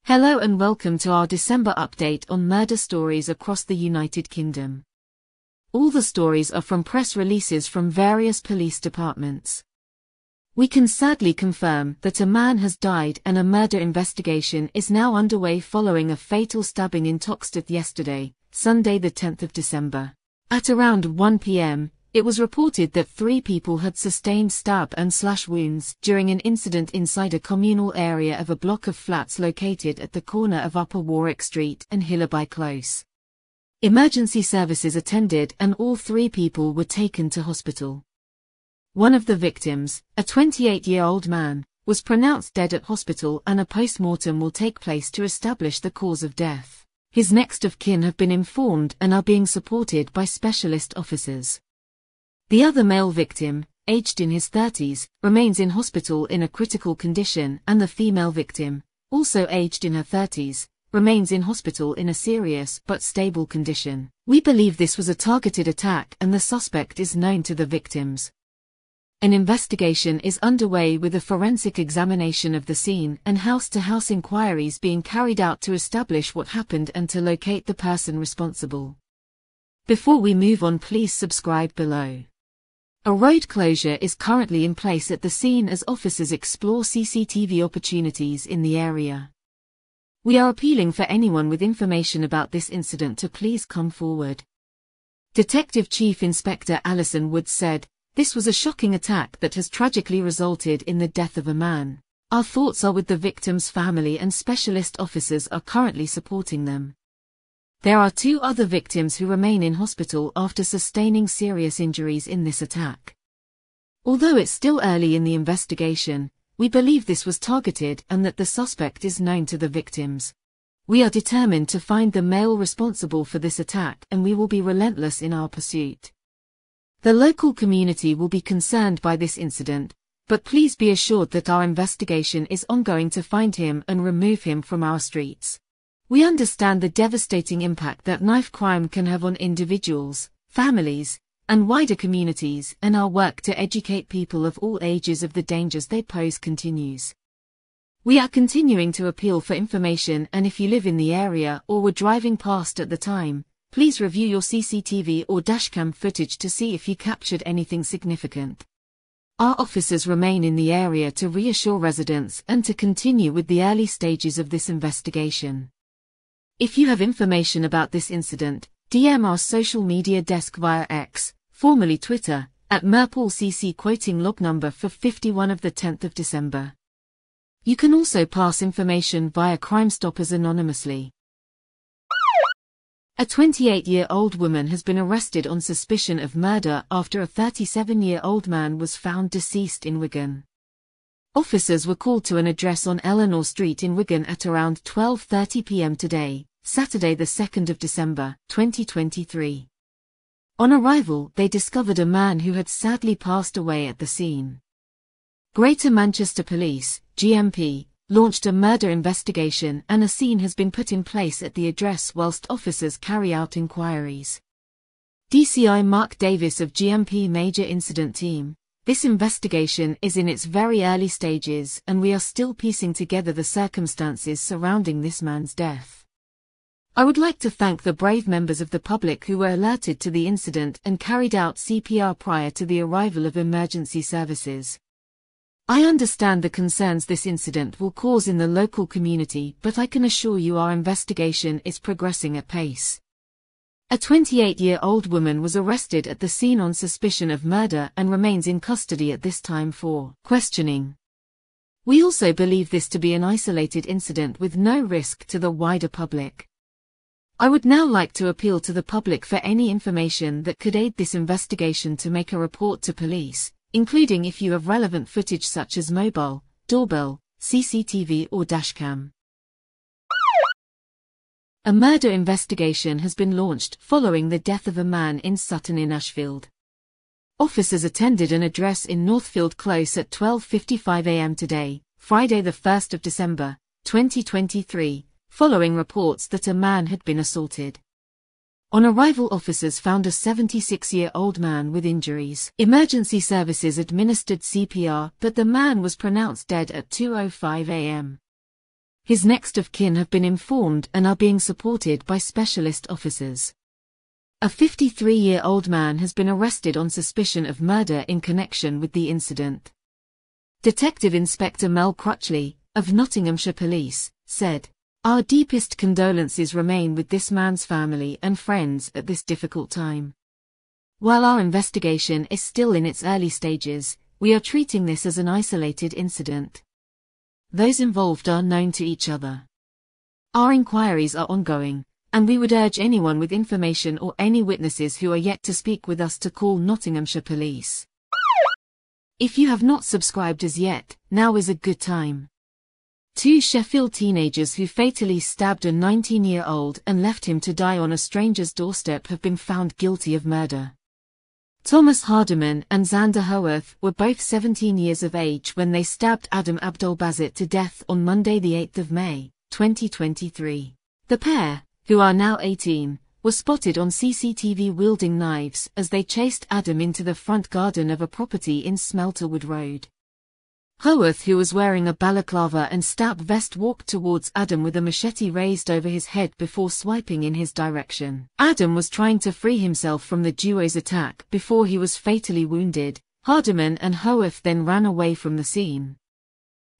Hello and welcome to our December update on murder stories across the United Kingdom. All the stories are from press releases from various police departments. We can sadly confirm that a man has died and a murder investigation is now underway following a fatal stabbing in Toxteth yesterday, Sunday the 10th of December. At around 1 p.m, it was reported that 3 people had sustained stab and slash wounds during an incident inside a communal area of a block of flats located at the corner of Upper Warwick Street and Hillaby Close. Emergency services attended and all 3 people were taken to hospital. One of the victims, a 28-year-old man, was pronounced dead at hospital and a post-mortem will take place to establish the cause of death. His next of kin have been informed and are being supported by specialist officers. The other male victim, aged in his 30s, remains in hospital in a critical condition and the female victim, also aged in her 30s, remains in hospital in a serious but stable condition. We believe this was a targeted attack and the suspect is known to the victims. An investigation is underway with a forensic examination of the scene and house-to-house inquiries being carried out to establish what happened and to locate the person responsible. Before we move on, please subscribe below. A road closure is currently in place at the scene as officers explore CCTV opportunities in the area. We are appealing for anyone with information about this incident to please come forward. Detective Chief Inspector Alison Woods said, "This was a shocking attack that has tragically resulted in the death of a man. Our thoughts are with the victim's family and specialist officers are currently supporting them." There are 2 other victims who remain in hospital after sustaining serious injuries in this attack. Although it's still early in the investigation, we believe this was targeted and that the suspect is known to the victims. We are determined to find the male responsible for this attack and we will be relentless in our pursuit. The local community will be concerned by this incident, but please be assured that our investigation is ongoing to find him and remove him from our streets. We understand the devastating impact that knife crime can have on individuals, families, and wider communities, and our work to educate people of all ages of the dangers they pose continues. We are continuing to appeal for information, and if you live in the area or were driving past at the time, please review your CCTV or dashcam footage to see if you captured anything significant. Our officers remain in the area to reassure residents and to continue with the early stages of this investigation. If you have information about this incident, DM our social media desk via X, formerly Twitter, at @MerPaulCC quoting log number for 51 of the 10th of December. You can also pass information via Crime Stoppers anonymously. A 28-year-old woman has been arrested on suspicion of murder after a 37-year-old man was found deceased in Wigan. Officers were called to an address on Eleanor Street in Wigan at around 12:30 p.m. today, Saturday the 2nd of December, 2023. On arrival, they discovered a man who had sadly passed away at the scene. Greater Manchester Police, GMP, launched a murder investigation and a scene has been put in place at the address whilst officers carry out inquiries. DCI Mark Davis of GMP Major Incident Team, this investigation is in its very early stages and we are still piecing together the circumstances surrounding this man's death. I would like to thank the brave members of the public who were alerted to the incident and carried out CPR prior to the arrival of emergency services. I understand the concerns this incident will cause in the local community, but I can assure you our investigation is progressing at pace. A 28-year-old woman was arrested at the scene on suspicion of murder and remains in custody at this time for questioning. We also believe this to be an isolated incident with no risk to the wider public. I would now like to appeal to the public for any information that could aid this investigation to make a report to police, including if you have relevant footage such as mobile, doorbell, CCTV or dashcam. A murder investigation has been launched following the death of a man in Sutton-in-Ashfield. Officers attended an address in Northfield Close at 12:55 a.m. today, Friday the 1st of December, 2023, following reports that a man had been assaulted. On arrival, officers found a 76-year-old man with injuries. Emergency services administered CPR, but the man was pronounced dead at 2:05 a.m. His next of kin have been informed and are being supported by specialist officers. A 53-year-old man has been arrested on suspicion of murder in connection with the incident. Detective Inspector Mel Crutchley, of Nottinghamshire Police, said, "Our deepest condolences remain with this man's family and friends at this difficult time. While our investigation is still in its early stages, we are treating this as an isolated incident. Those involved are known to each other. Our inquiries are ongoing, and we would urge anyone with information or any witnesses who are yet to speak with us to call Nottinghamshire Police. If you have not subscribed as yet, now is a good time." Two Sheffield teenagers who fatally stabbed a 19-year-old and left him to die on a stranger's doorstep have been found guilty of murder. Thomas Hardiman and Xander Howarth were both 17 years of age when they stabbed Adam Abdulbazit to death on Monday, the 8th of May, 2023. The pair, who are now 18, were spotted on CCTV wielding knives as they chased Adam into the front garden of a property in Smelterwood Road. Howarth, who was wearing a balaclava and stab vest, walked towards Adam with a machete raised over his head before swiping in his direction. Adam was trying to free himself from the duo's attack before he was fatally wounded. Hardiman and Howarth then ran away from the scene.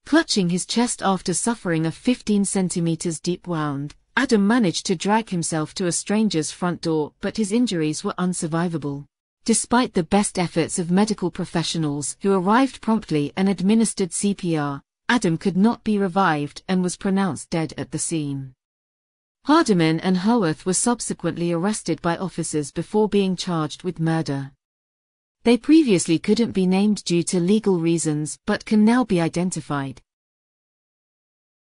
Clutching his chest after suffering a 15 centimeters deep wound, Adam managed to drag himself to a stranger's front door, but his injuries were unsurvivable. Despite the best efforts of medical professionals who arrived promptly and administered CPR, Adam could not be revived and was pronounced dead at the scene. Hardiman and Howarth were subsequently arrested by officers before being charged with murder. They previously couldn't be named due to legal reasons but can now be identified.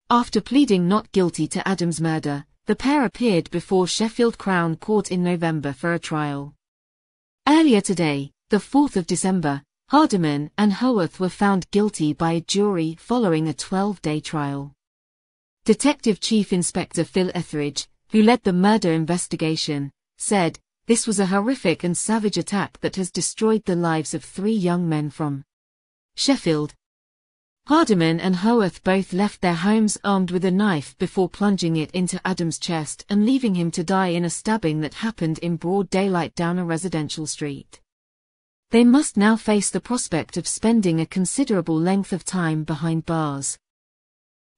After pleading not guilty to Adam's murder, the pair appeared before Sheffield Crown Court in November for a trial. Earlier today, the 4th of December, Hardiman and Howarth were found guilty by a jury following a 12-day trial. Detective Chief Inspector Phil Etheridge, who led the murder investigation, said, "This was a horrific and savage attack that has destroyed the lives of 3 young men from Sheffield." Hardiman and Howarth both left their homes armed with a knife before plunging it into Adam's chest and leaving him to die in a stabbing that happened in broad daylight down a residential street. They must now face the prospect of spending a considerable length of time behind bars.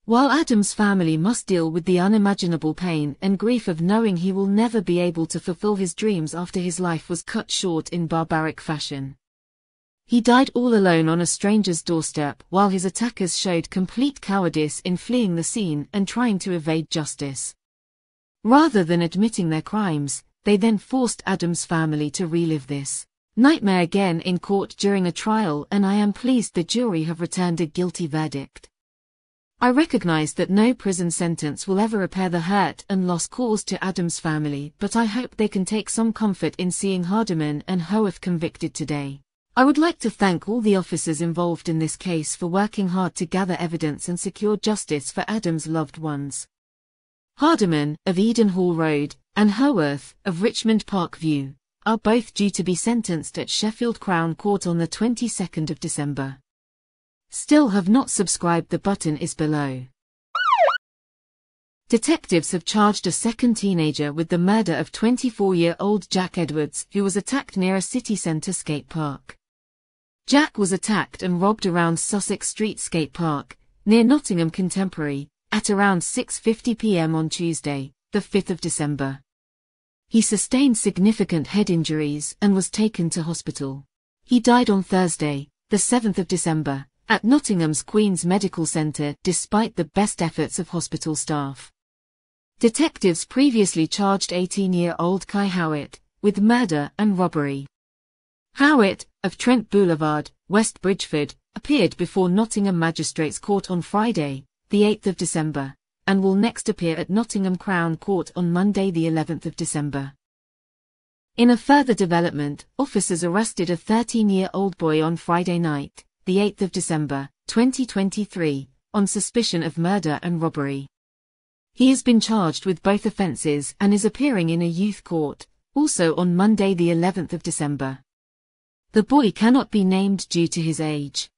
While Adam's family must deal with the unimaginable pain and grief of knowing he will never be able to fulfill his dreams after his life was cut short in barbaric fashion. He died all alone on a stranger's doorstep while his attackers showed complete cowardice in fleeing the scene and trying to evade justice. Rather than admitting their crimes, they then forced Adam's family to relive this nightmare again in court during a trial, and I am pleased the jury have returned a guilty verdict. I recognize that no prison sentence will ever repair the hurt and loss caused to Adam's family, but I hope they can take some comfort in seeing Hardiman and Howarth convicted today. I would like to thank all the officers involved in this case for working hard to gather evidence and secure justice for Adam's loved ones. Hardiman, of Edenhall Road, and Howarth, of Richmond Park View, are both due to be sentenced at Sheffield Crown Court on the 22nd of December. Still have not subscribed? The button is below. Detectives have charged a second teenager with the murder of 24-year-old Jack Edwards, who was attacked near a city centre skate park. Jack was attacked and robbed around Sussex Street Skate Park, near Nottingham Contemporary, at around 6:50 p.m. on Tuesday, the 5th of December. He sustained significant head injuries and was taken to hospital. He died on Thursday, the 7th of December, at Nottingham's Queen's Medical Centre despite the best efforts of hospital staff. Detectives previously charged 18-year-old Kai Howitt with murder and robbery. Howitt, of Trent Boulevard, West Bridgford, appeared before Nottingham Magistrates Court on Friday, the 8th of December, and will next appear at Nottingham Crown Court on Monday, the 11th of December. In a further development, officers arrested a 13-year-old boy on Friday night, the 8th of December, 2023, on suspicion of murder and robbery. He has been charged with both offences and is appearing in a youth court, also on Monday, the 11th of December. The boy cannot be named due to his age.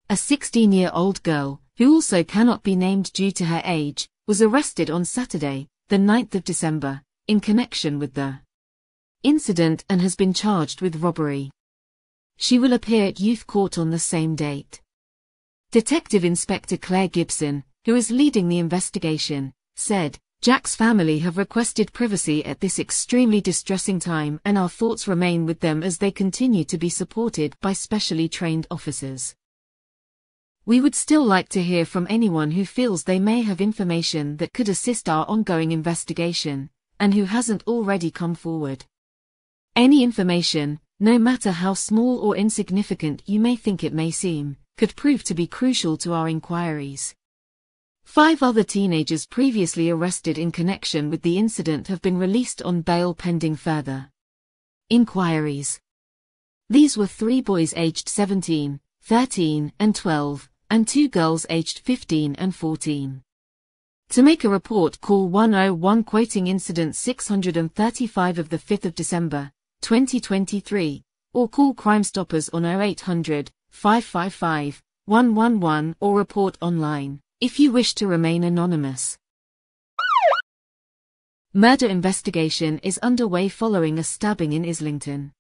A 16-year-old girl, who also cannot be named due to her age, was arrested on Saturday, the 9th of December, in connection with the incident and has been charged with robbery. She will appear at youth court on the same date. Detective Inspector Claire Gibson, who is leading the investigation, said, "Jack's family have requested privacy at this extremely distressing time, and our thoughts remain with them as they continue to be supported by specially trained officers. We would still like to hear from anyone who feels they may have information that could assist our ongoing investigation, and who hasn't already come forward. Any information, no matter how small or insignificant you may think it may seem, could prove to be crucial to our inquiries." 5 other teenagers previously arrested in connection with the incident have been released on bail pending further inquiries. These were 3 boys aged 17, 13, and 12, and 2 girls aged 15 and 14. To make a report, call 101 quoting incident 635 of the 5th of December, 2023, or call Crime Stoppers on 0800 555 111 or report online, if you wish to remain anonymous. Murder investigation is underway following a stabbing in Islington.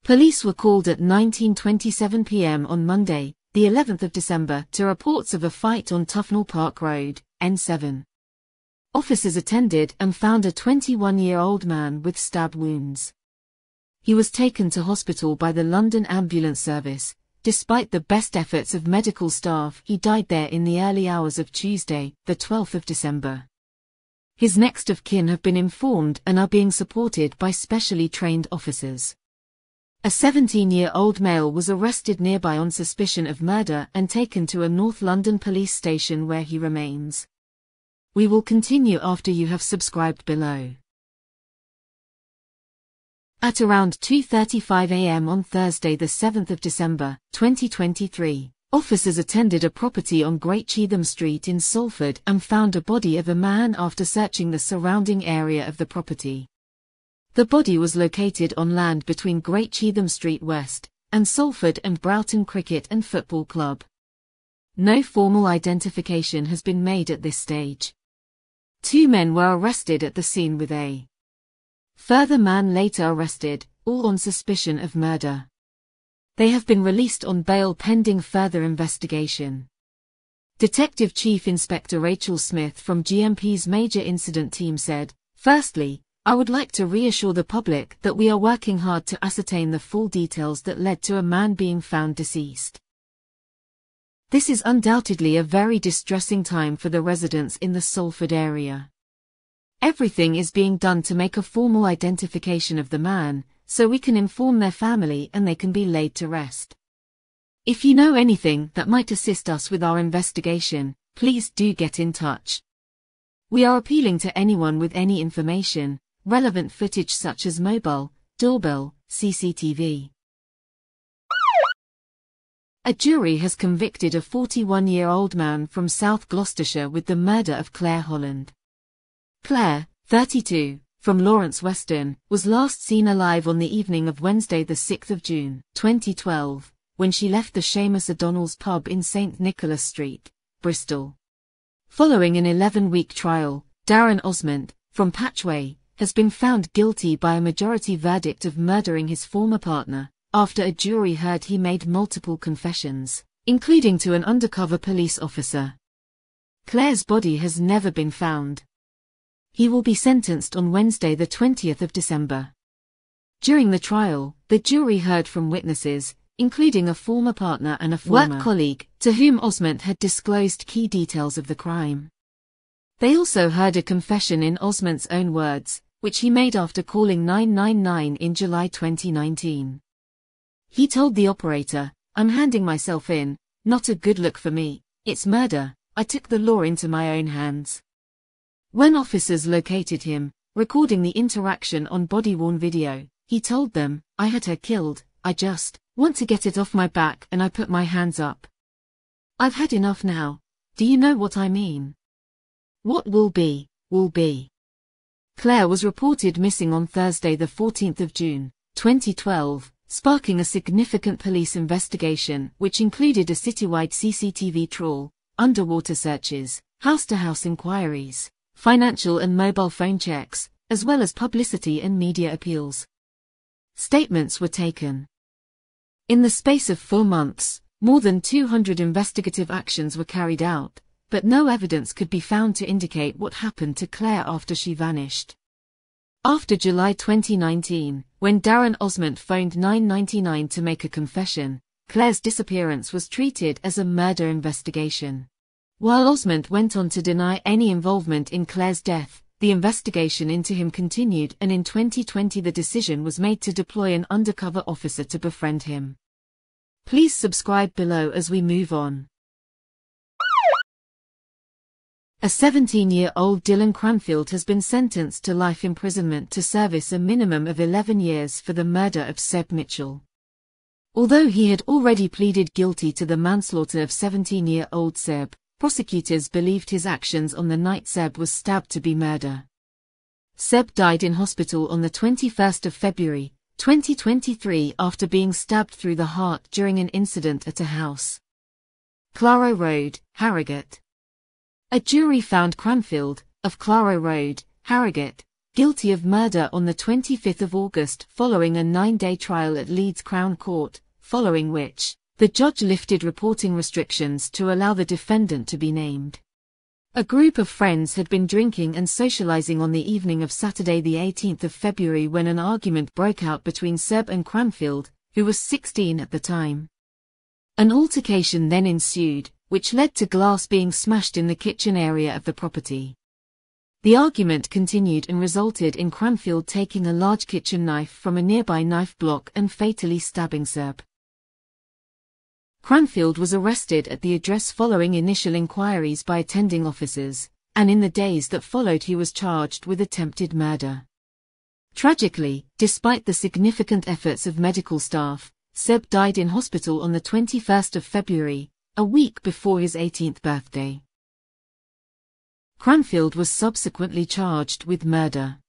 Police were called at 19:27 p.m. on Monday, the 11th of December, to reports of a fight on Tufnell Park Road, N7. Officers attended and found a 21-year-old man with stab wounds. He was taken to hospital by the London Ambulance Service. Despite the best efforts of medical staff, he died there in the early hours of Tuesday, the 12th of December. His next of kin have been informed and are being supported by specially trained officers. A 17-year-old male was arrested nearby on suspicion of murder and taken to a North London police station where he remains. We will continue after you have subscribed below. At around 2:35 a.m. on Thursday the 7th of December, 2023, officers attended a property on Great Cheetham Street in Salford and found a body of a man after searching the surrounding area of the property. The body was located on land between Great Cheetham Street West and Salford and Broughton Cricket and Football Club. No formal identification has been made at this stage. 2 men were arrested at the scene with a further man later arrested, all on suspicion of murder. They have been released on bail pending further investigation. Detective Chief Inspector Rachel Smith from GMP's Major Incident Team said, "Firstly, I would like to reassure the public that we are working hard to ascertain the full details that led to a man being found deceased. This is undoubtedly a very distressing time for the residents in the Salford area. Everything is being done to make a formal identification of the man, so we can inform their family and they can be laid to rest. If you know anything that might assist us with our investigation, please do get in touch. We are appealing to anyone with any information, relevant footage such as mobile, doorbell, CCTV." A jury has convicted a 41-year-old man from South Gloucestershire with the murder of Claire Holland. Claire, 32, from Lawrence Weston, was last seen alive on the evening of Wednesday the 6th of June, 2012, when she left the Seamus O'Donnell's pub in St Nicholas Street, Bristol. Following an 11-week trial, Darren Osmond, from Patchway, has been found guilty by a majority verdict of murdering his former partner, after a jury heard he made multiple confessions, including to an undercover police officer. Claire's body has never been found. He will be sentenced on Wednesday the 20th of December. During the trial, the jury heard from witnesses, including a former partner and a former work colleague, to whom Osmond had disclosed key details of the crime. They also heard a confession in Osmond's own words, which he made after calling 999 in July 2019. He told the operator, "I'm handing myself in, not a good look for me, it's murder, I took the law into my own hands." When officers located him, recording the interaction on body-worn video, he told them, "I had her killed, I just want to get it off my back and I put my hands up. I've had enough now, do you know what I mean? What will be, will be." Claire was reported missing on Thursday the 14th of June, 2012, sparking a significant police investigation which included a citywide CCTV trawl, underwater searches, house-to-house inquiries, financial and mobile phone checks, as well as publicity and media appeals. Statements were taken. In the space of 4 months, more than 200 investigative actions were carried out, but no evidence could be found to indicate what happened to Claire after she vanished. After July 2019, when Darren Osment phoned 999 to make a confession, Claire's disappearance was treated as a murder investigation. While Osment went on to deny any involvement in Claire's death, the investigation into him continued, and in 2020 the decision was made to deploy an undercover officer to befriend him. Please subscribe below as we move on. A 17-year-old Dylan Cranfield has been sentenced to life imprisonment to service a minimum of 11 years for the murder of Seb Mitchell. Although he had already pleaded guilty to the manslaughter of 17-year-old Seb, prosecutors believed his actions on the night Seb was stabbed to be murder. Seb died in hospital on the 21st of February, 2023 after being stabbed through the heart during an incident at a house. Claro Road, Harrogate. A jury found Cranfield, of Claro Road, Harrogate, guilty of murder on the 25th of August following a 9-day trial at Leeds Crown Court, following which, the judge lifted reporting restrictions to allow the defendant to be named. A group of friends had been drinking and socializing on the evening of Saturday the 18th of February when an argument broke out between Seb and Cranfield, who was 16 at the time. An altercation then ensued, which led to glass being smashed in the kitchen area of the property. The argument continued and resulted in Cranfield taking a large kitchen knife from a nearby knife block and fatally stabbing Seb. Cranfield was arrested at the address following initial inquiries by attending officers, and in the days that followed he was charged with attempted murder. Tragically, despite the significant efforts of medical staff, Seb died in hospital on the 21st of February, a week before his 18th birthday. Cranfield was subsequently charged with murder.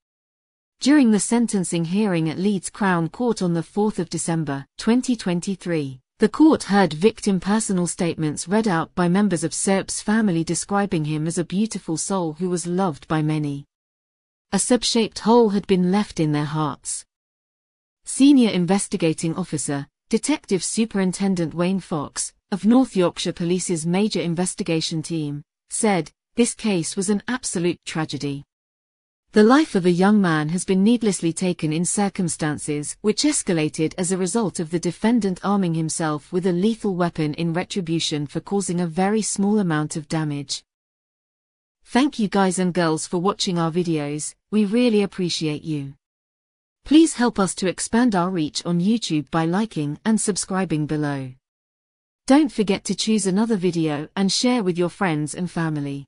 During the sentencing hearing at Leeds Crown Court on the 4th of December, 2023, the court heard victim personal statements read out by members of Seb's family describing him as a beautiful soul who was loved by many. A Seb-shaped hole had been left in their hearts. Senior Investigating Officer, Detective Superintendent Wayne Fox, of North Yorkshire Police's Major Investigation Team, said, "This case was an absolute tragedy. The life of a young man has been needlessly taken in circumstances which escalated as a result of the defendant arming himself with a lethal weapon in retribution for causing a very small amount of damage." Thank you guys and girls for watching our videos, we really appreciate you. Please help us to expand our reach on YouTube by liking and subscribing below. Don't forget to choose another video and share with your friends and family.